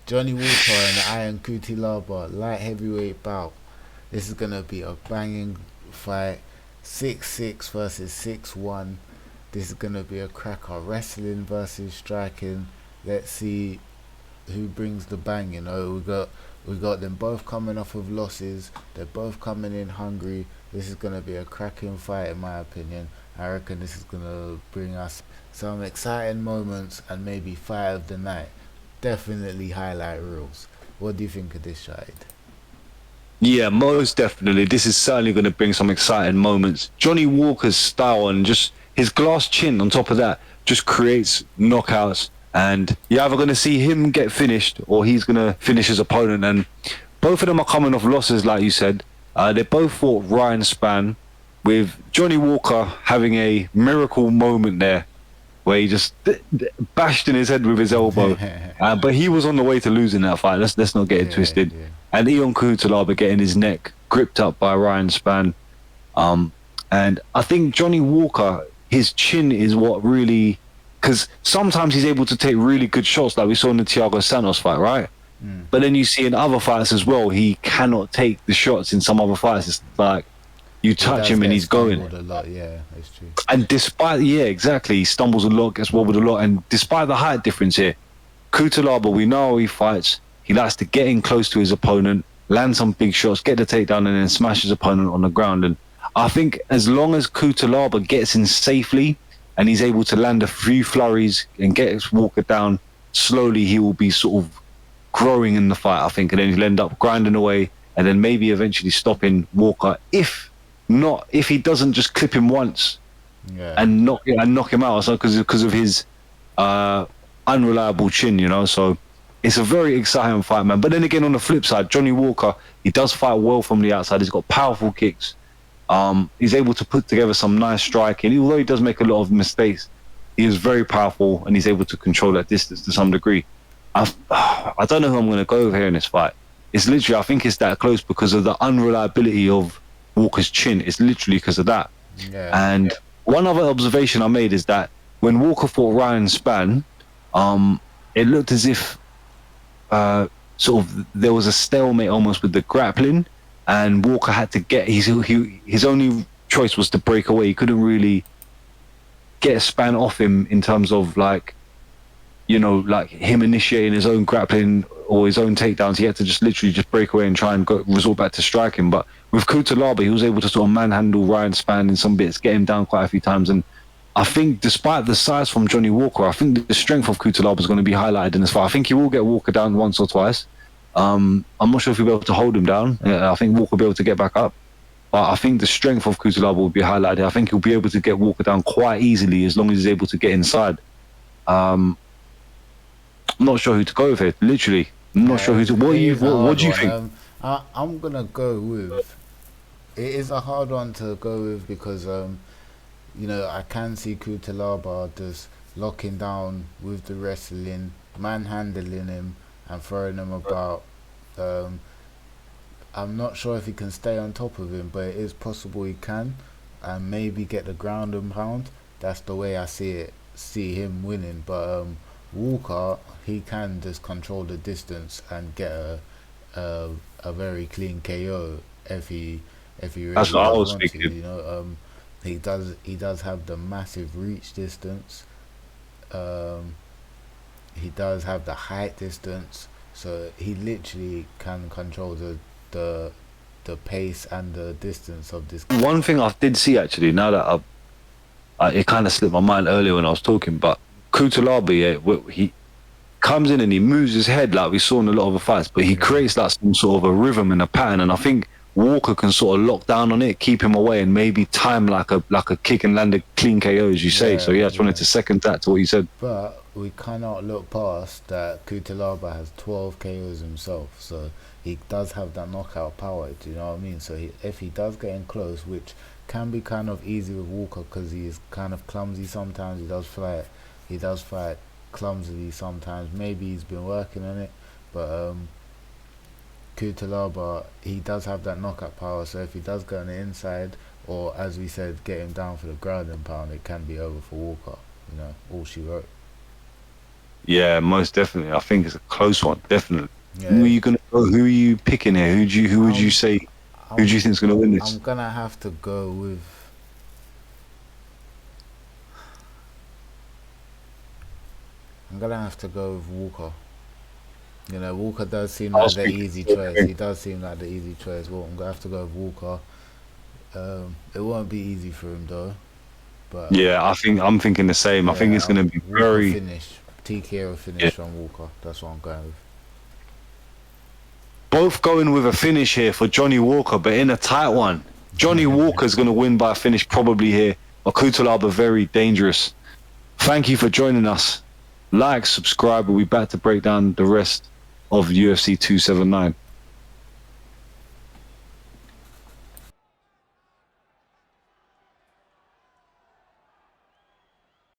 Johnny Walker and Iron Cutelaba light heavyweight bout. This is gonna be a banging fight. 6-6 versus 6-1. This is gonna be a cracker. Wrestling versus striking. Let's see who brings the bang. We got them both coming off of losses. They're both coming in hungry. This is gonna be a cracking fight in my opinion. I reckon this is gonna bring us some exciting moments and maybe fight of the night. Definitely highlight reels. What do you think of this, Shahid? Yeah, most definitely. This is certainly going to bring some exciting moments. Johnny Walker's style and just his glass chin on top of that just creates knockouts. And you're either going to see him get finished or he's going to finish his opponent. And both of them are coming off losses, like you said. They both fought Ryan Spann, with Johnny Walker having a miracle moment there where he just bashed in his head with his elbow. But he was on the way to losing that fight. Let's not get it Yeah, twisted. yeah. And Ion Cutelaba getting his neck gripped up by Ryan Spann. And I think Johnny Walker, his chin is what really, because sometimes he's able to take really good shots, like we saw in the Thiago Santos fight, right? But then you see in other fights as well, he cannot take the shots in some other fights. It's like you He touch does him and get he's going. stumbled a lot, yeah, that's true. And despite, yeah, exactly, he stumbles a lot, gets wobbled a lot. And despite the height difference here, Cutelaba, we know how he fights. He likes to get in close to his opponent, land some big shots, get the takedown, and then smash his opponent on the ground. And I think as long as Cutelaba gets in safely and he's able to land a few flurries and get Walker down slowly, he will be sort of growing in the fight, I think. And then he'll end up grinding away and then maybe eventually stopping Walker. If he doesn't just clip him once Yeah. and knock him out, so because of his unreliable chin, So it's a very exciting fight, man. But then again, on the flip side, Johnny Walker, he does fight well from the outside. He's got powerful kicks. He's able to put together some nice striking. Although he does make a lot of mistakes, he is very powerful and he's able to control that distance to some degree. I don't know who I'm going to go over here in this fight. It's literally, I think it's that close because of the unreliability of Walker's chin. It's literally because of that. Yeah. And one other observation I made is that when Walker fought Ryan Spann, it looked as if sort of there was a stalemate almost with the grappling, and Walker had to get his only choice was to break away. He couldn't really get a span off him in terms of like him initiating his own grappling or his own takedowns. He had to just literally just break away and try and resort back to striking. But with Cutelaba, he was able to sort of manhandle Ryan Spann in some bits, get him down quite a few times. And I think despite the size from Johnny Walker, I think the strength of Cutelaba is going to be highlighted in this fight. I think he will get Walker down once or twice. I'm not sure if he'll be able to hold him down. I think Walker will be able to get back up. But I think the strength of Cutelaba will be highlighted. I think he'll be able to get Walker down quite easily as long as he's able to get inside. I'm not sure who to go with here. Literally, I'm not sure who to. What do you think? I'm gonna go with. It is a hard one to go with because I can see Cutelaba just locking down with the wrestling, manhandling him, and throwing him about. Um, I'm not sure if he can stay on top of him, but it is possible he can, and maybe get the ground and pound. That's the way I see it. See him winning, but Walker, he can just control the distance and get a very clean KO if he That's really what I does was want to. thinking. He does have the massive reach distance. Um, he does have the height distance, so he literally can control the the pace and the distance of this. One thing I did see actually, now that it kind of slipped my mind earlier when I was talking, but Cutelaba, he comes in and he moves his head like we saw in a lot of the fights, but he creates like some sort of a rhythm and a pattern, and I think Walker can sort of lock down on it, keep him away, and maybe time like a kick and land a clean KO, as you say. So yeah, I just wanted to second that to what you said. But we cannot look past that Cutelaba has 12 KOs himself, so he does have that knockout power. Do you know what I mean? So if he does get in close, which can be kind of easy with Walker because he is kind of clumsy sometimes. He does fight clumsily sometimes. Maybe he's been working on it, but Cutelaba, he does have that knockout power. So if he does go on the inside, or as we said, get him down for the ground and pound, it can be over for Walker. All she wrote. Yeah, most definitely. I think it's a close one, definitely. Who are Yeah, you gonna go? Who are you picking here? Who would you I'm say? Who do you I'm think's gonna win I'm this? gonna have to go with. I'm gonna have to go with Walker. You know, Walker does seem I like was the thinking easy the same choice. thing. He does seem like the easy choice. Well, I'm gonna have to go with Walker. It won't be easy for him though, but Yeah, I'm thinking the same. I think it's yeah, gonna be Walker very. finish. TKO Yeah. finish on Walker. That's what I'm going with. Both going with a finish here for Johnny Walker, but in a tight one. Johnny Walker's gonna win by a finish probably here, but Cutelaba very dangerous. Thank you for joining us. Like, subscribe, we'll be back to break down the rest of UFC 279.